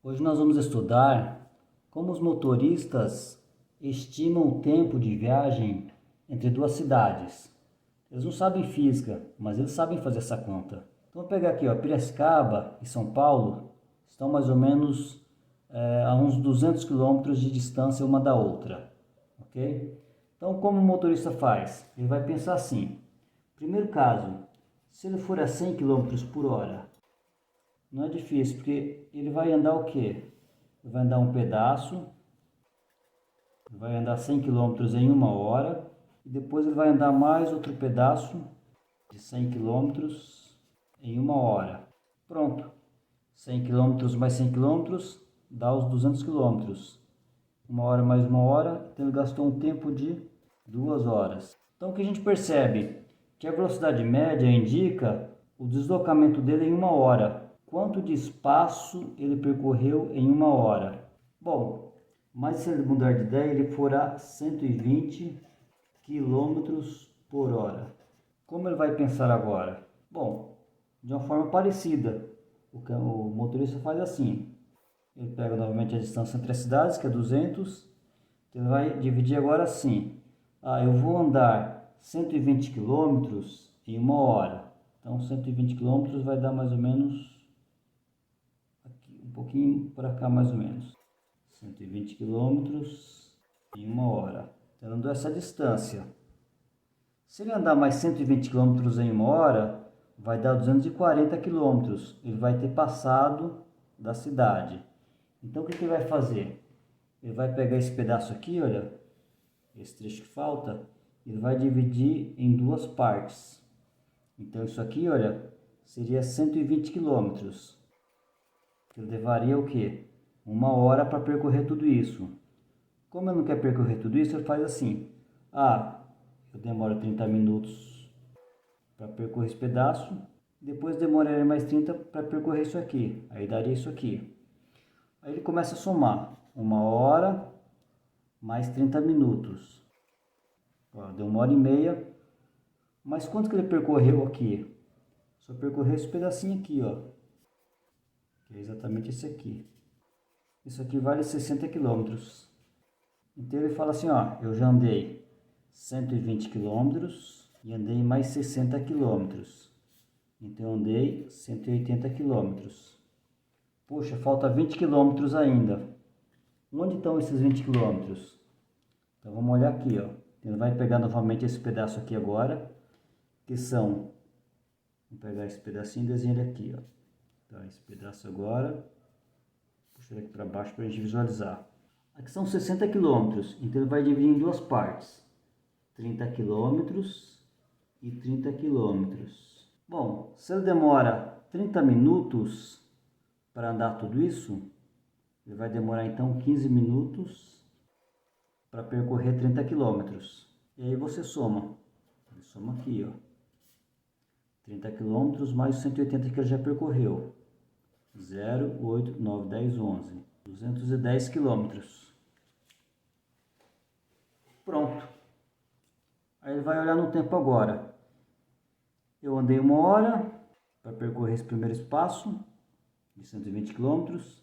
Hoje nós vamos estudar como os motoristas estimam o tempo de viagem entre duas cidades. Eles não sabem física, mas eles sabem fazer essa conta. Então, vou pegar aqui, ó, Piracicaba e São Paulo estão mais ou menos a uns 200 quilômetros de distância uma da outra, ok? Então, como o motorista faz? Ele vai pensar assim: primeiro caso, se ele for a 100 quilômetros por hora, não é difícil, porque ele vai andar o quê? Ele vai andar um pedaço, vai andar 100 quilômetros em uma hora, e depois ele vai andar mais outro pedaço de 100 quilômetros em uma hora. Pronto. 100 quilômetros mais 100 quilômetros dá os 200 quilômetros. Uma hora mais uma hora, então ele gastou um tempo de 2 horas. Então o que a gente percebe? Que a velocidade média indica o deslocamento dele em uma hora. Quanto de espaço ele percorreu em uma hora? Bom, mas se ele mudar de ideia, ele for a 120 quilômetros por hora. Como ele vai pensar agora? Bom, de uma forma parecida. O motorista faz assim: ele pega novamente a distância entre as cidades, que é 200, então ele vai dividir agora assim: eu vou andar 120 quilômetros em uma hora. Então 120 quilômetros vai dar mais ou menos aqui, um pouquinho para cá mais ou menos. 120 quilômetros em uma hora. Então andou essa distância. Se ele andar mais 120 quilômetros em uma hora, vai dar 240 quilômetros. Ele vai ter passado da cidade. Então o que ele vai fazer? Ele vai pegar esse pedaço aqui, olha, esse trecho que falta, ele vai dividir em duas partes. Então isso aqui, olha, seria 120 quilômetros. Ele levaria o quê? Uma hora para percorrer tudo isso. Como ele não quer percorrer tudo isso, ele faz assim: eu demoro 30 minutos para percorrer esse pedaço, depois demoraria mais 30 para percorrer isso aqui, aí daria isso aqui. Aí ele começa a somar: uma hora mais 30 minutos. Deu uma hora e meia. Mas quanto que ele percorreu aqui? Só percorreu esse pedacinho aqui, ó, que é exatamente esse aqui. Isso aqui vale 60 quilômetros. Então ele fala assim: eu já andei 120 quilômetros e andei mais 60 quilômetros. Então eu andei 180 quilômetros. Poxa, falta 20 quilômetros ainda. Onde estão esses 20 quilômetros? Então vamos olhar aqui, ó. Ele vai pegar novamente esse pedaço aqui agora, que são... Vamos pegar esse pedacinho e desenhar ele aqui, ó. Tá, esse pedaço agora. Puxar aqui para baixo para a gente visualizar. Aqui são 60 quilômetros, então ele vai dividir em duas partes: 30 quilômetros e 30 quilômetros. Bom, se ele demora 30 minutos para andar tudo isso, ele vai demorar então 15 minutos para percorrer 30 quilômetros. E aí você soma. Ele soma aqui, ó. 30 quilômetros mais 180 que ele já percorreu. 0, 8, 9, 10, 11. 210 quilômetros. Pronto. Aí ele vai olhar no tempo agora. Eu andei uma hora para percorrer esse primeiro espaço de 120 quilômetros.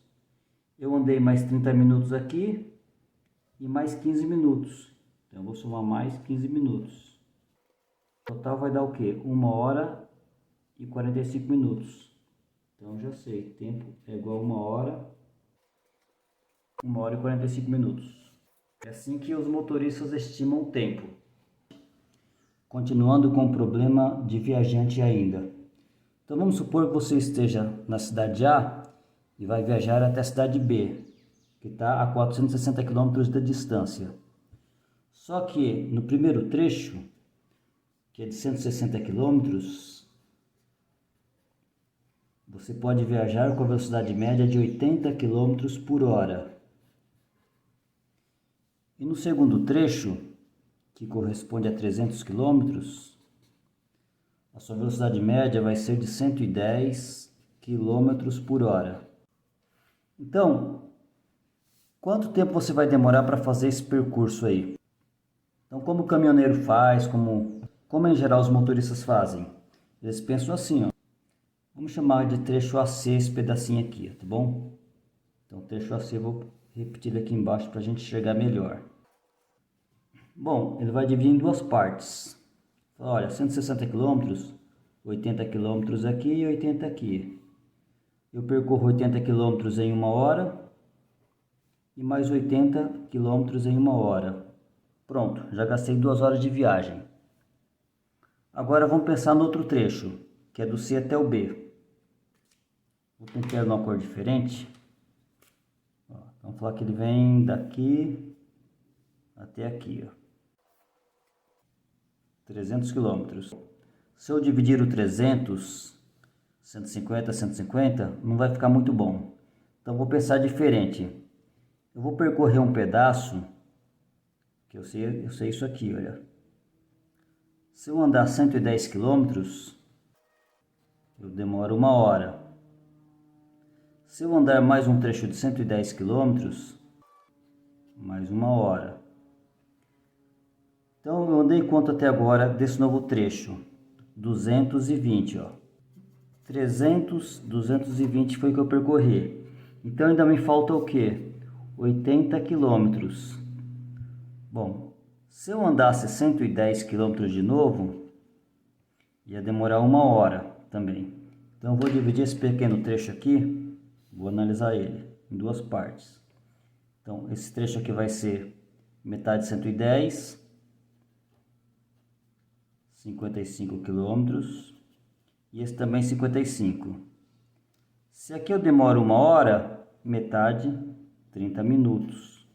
Eu andei mais 30 minutos aqui e mais 15 minutos. Então eu vou somar mais 15 minutos. O total vai dar o quê? 1 hora e 45 minutos. Então já sei, tempo é igual a 1 hora e 45 minutos. É assim que os motoristas estimam o tempo. Continuando com o problema de viajante ainda. Então vamos supor que você esteja na cidade A e vai viajar até a cidade B, que está a 460 quilômetros de distância. Só que no primeiro trecho, que é de 160 quilômetros, você pode viajar com a velocidade média de 80 quilômetros por hora. E no segundo trecho, que corresponde a 300 quilômetros, a sua velocidade média vai ser de 110 quilômetros por hora. Então, quanto tempo você vai demorar para fazer esse percurso aí? Então, como o caminhoneiro faz, como em geral os motoristas fazem? Eles pensam assim, ó. Vamos chamar de trecho AC esse pedacinho aqui, tá bom? Então, o trecho AC eu vou repetir aqui embaixo para a gente enxergar melhor. Bom, ele vai dividir em duas partes. Olha, 160 km, 80 km aqui e 80 aqui. Eu percorro 80 km em 1 hora e mais 80 km em 1 hora. Pronto, já gastei 2 horas de viagem. Agora vamos pensar no outro trecho, que é do C até o B. Vou tentar uma cor diferente. Vamos falar que ele vem daqui até aqui, ó. 300 km. Se eu dividir o 300, 150, 150, não vai ficar muito bom. Então vou pensar diferente. Eu vou percorrer um pedaço, que eu sei isso aqui, olha. Se eu andar 110 km, eu demoro 1 hora. Se eu andar mais um trecho de 110 km, mais 1 hora. Então eu andei quanto até agora desse novo trecho? 220, ó. 300, 220 foi que eu percorri. Então ainda me falta o quê? 80 km. Bom, se eu andasse 110 km de novo, ia demorar 1 hora também. Então eu vou dividir esse pequeno trecho aqui, vou analisar ele em duas partes. Então esse trecho aqui vai ser metade de 110, 55 km, e esse também 55. Se aqui eu demoro 1 hora, metade, 30 minutos.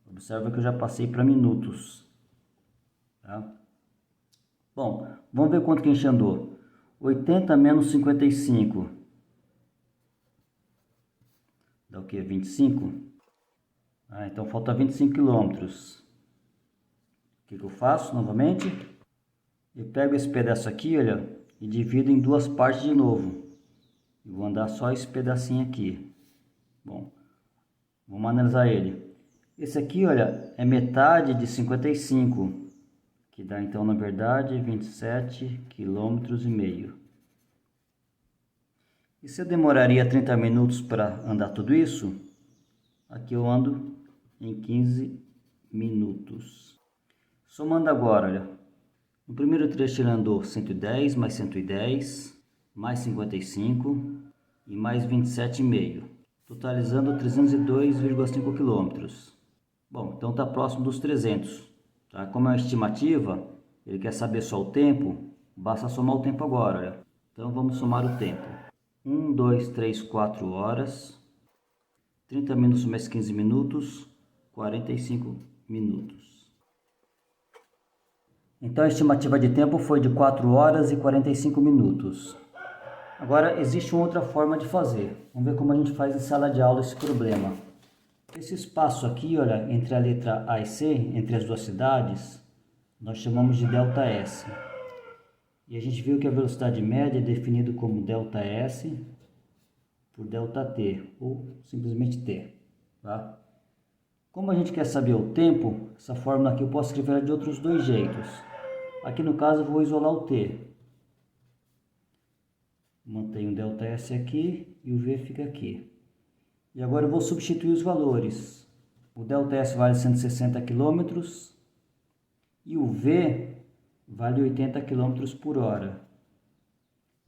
Observa que eu já passei para minutos. Tá? Bom, vamos ver quanto que a gente andou. 80 menos 55. Dá o que? 25? Então falta 25 quilômetros. O que eu faço novamente? Eu pego esse pedaço aqui, olha, e divido em duas partes de novo. E vou andar só esse pedacinho aqui. Bom, vamos analisar ele. Esse aqui, olha, é metade de 55, que dá então, na verdade, 27,5 km. E se eu demoraria 30 minutos para andar tudo isso, aqui eu ando em 15 minutos. Somando agora, olha, no primeiro trecho ele andou 110 mais 110, mais 55 e mais 27,5, totalizando 302,5 km. Bom, então está próximo dos 300. Tá? Como é uma estimativa, ele quer saber só o tempo, basta somar o tempo agora. Olha. Então vamos somar o tempo. 1, 2, 3, 4 horas, 30 minutos mais 15 minutos, 45 minutos. Então a estimativa de tempo foi de 4 horas e 45 minutos. Agora existe uma outra forma de fazer. Vamos ver como a gente faz em sala de aula esse problema. Esse espaço aqui, olha, entre a letra A e C, entre as duas cidades, nós chamamos de ΔS. E a gente viu que a velocidade média é definida como ΔS por ΔT, ou simplesmente T. Tá? Como a gente quer saber o tempo, essa fórmula aqui eu posso escrever de outros dois jeitos. Aqui no caso eu vou isolar o T. Mantenho o ΔS aqui e o V fica aqui. E agora eu vou substituir os valores. O ΔS vale 160 km e o V vale 80 km por hora.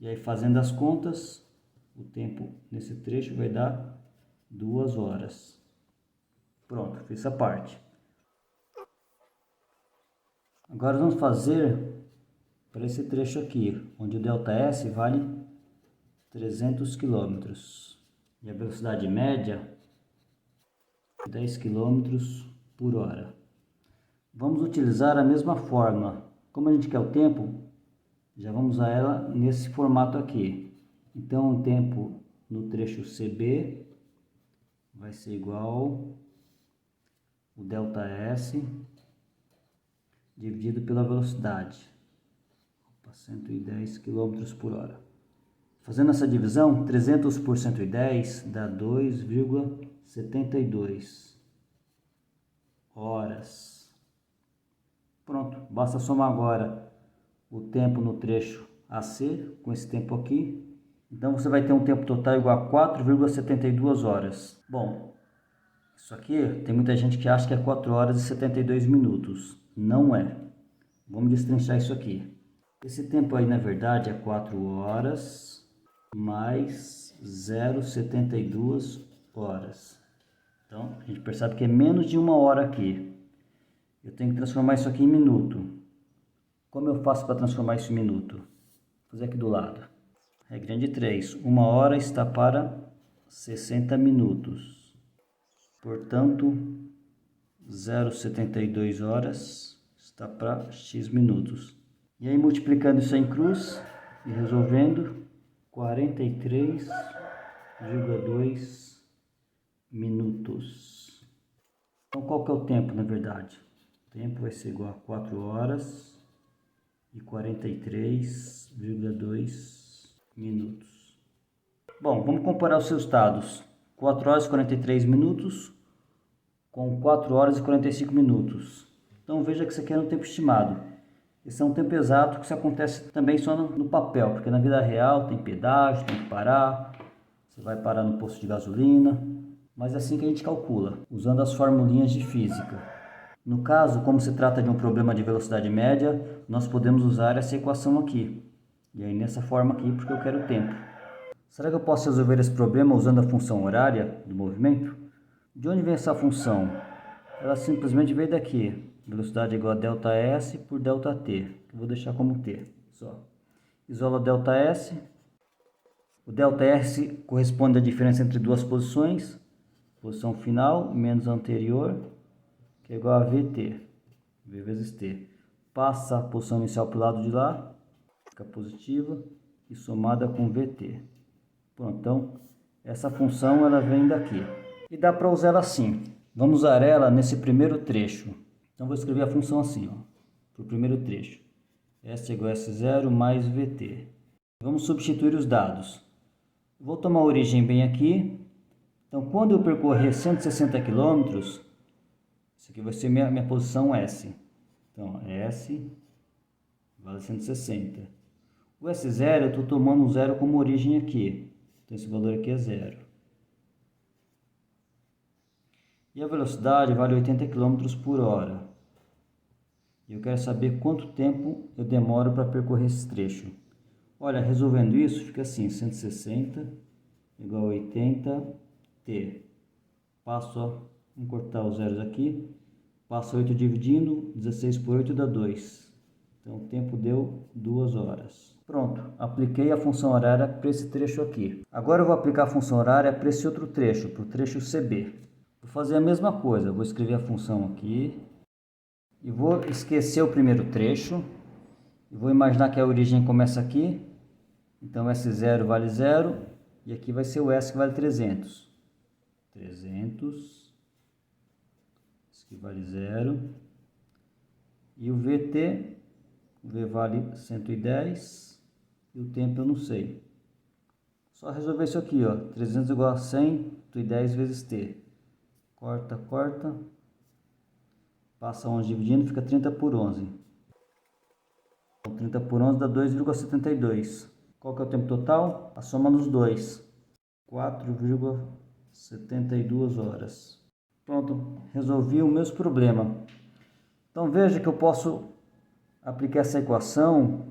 E aí, fazendo as contas, o tempo nesse trecho vai dar 2 horas. Pronto, fiz essa parte. Agora vamos fazer para esse trecho aqui, onde o ΔS vale 300 km. E a velocidade média 10 km por hora. Vamos utilizar a mesma fórmula. Como a gente quer o tempo, já vamos usar ela nesse formato aqui. Então o tempo no trecho CB vai ser igual o ΔS dividido pela velocidade, 110 km por hora. Fazendo essa divisão, 300 por 110 dá 2,72 horas. Pronto, basta somar agora o tempo no trecho AC com esse tempo aqui Então você vai ter um tempo total igual a 4,72 horas. Bom, isso aqui tem muita gente que acha que é 4 horas e 72 minutos. Não é. Vamos destrinchar isso aqui. Esse tempo aí, na verdade, é 4 horas mais 0,72 horas. Então, a gente percebe que é menos de 1 hora aqui. Eu tenho que transformar isso aqui em minuto. Como eu faço para transformar isso em minuto? Vou fazer aqui do lado. Regrinha de 3. 1 hora está para 60 minutos. Portanto, 0,72 horas está para x minutos. E aí, multiplicando isso em cruz e resolvendo, 43,2 minutos. Então, qual que é o tempo, na verdade? O tempo vai ser igual a 4 horas e 43,2 minutos. Bom, vamos comparar os seus dados. 4 horas e 43 minutos com 4 horas e 45 minutos. Então, veja que isso aqui é um tempo estimado. Esse é um tempo exato que isso acontece também só no papel, porque na vida real tem pedágio, tem que parar, você vai parar no posto de gasolina, mas é assim que a gente calcula, usando as formulinhas de física. No caso, como se trata de um problema de velocidade média, nós podemos usar essa equação aqui. E aí nessa forma aqui, porque eu quero tempo. Será que eu posso resolver esse problema usando a função horária do movimento? De onde vem essa função? Ela simplesmente veio daqui. Velocidade igual a ΔS por ΔT. Que eu vou deixar como T. Só. Isola ΔS. O ΔS corresponde à diferença entre duas posições. Posição final menos anterior, que é igual a VT. V vezes T. Passa a posição inicial para o lado de lá. Fica positiva. E somada com VT. Pronto, então, essa função ela vem daqui. E dá para usar ela assim. Vamos usar ela nesse primeiro trecho. Então, vou escrever a função assim, para o primeiro trecho. S igual a S0 mais VT. Vamos substituir os dados. Vou tomar a origem bem aqui. Então, quando eu percorrer 160 km, isso aqui vai ser minha posição S. Então, S vale 160. O S0, eu estou tomando um zero como origem aqui. Então, esse valor aqui é zero. E a velocidade vale 80 km por hora. E eu quero saber quanto tempo eu demoro para percorrer esse trecho. Olha, resolvendo isso, fica assim, 160 igual a 80 T. Passo a cortar os zeros aqui. Passo 8 dividindo, 16 por 8 dá 2. Então o tempo deu 2 horas. Pronto, apliquei a função horária para esse trecho aqui. Agora eu vou aplicar a função horária para esse outro trecho, para o trecho CB. Vou fazer a mesma coisa, vou escrever a função aqui. E vou esquecer o primeiro trecho. E vou imaginar que a origem começa aqui. Então S0 vale 0. E aqui vai ser o S que vale 300. 300. Isso aqui vale 0. E o VT. O V vale 110. E o tempo eu não sei. Só resolver isso aqui, ó. 300 igual a 100. 110 vezes T. Corta, corta. Passa 11 dividindo, fica 30 por 11. Então, 30 por 11 dá 2,72. Qual que é o tempo total? A soma dos dois. 4,72 horas. Pronto, resolvi o mesmo problema. Então veja que eu posso aplicar essa equação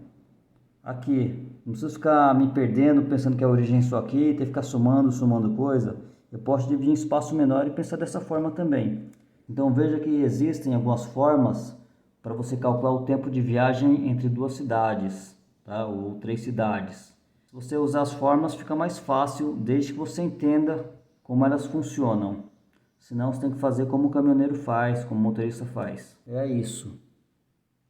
aqui. Não preciso ficar me perdendo pensando que a origem é só aqui, ter que ficar somando coisa. Eu posso dividir em espaço menor e pensar dessa forma também. Então veja que existem algumas formas para você calcular o tempo de viagem entre duas cidades, tá? Ou 3 cidades. Se você usar as fórmulas fica mais fácil, desde que você entenda como elas funcionam. Senão você tem que fazer como o caminhoneiro faz, como o motorista faz. É isso.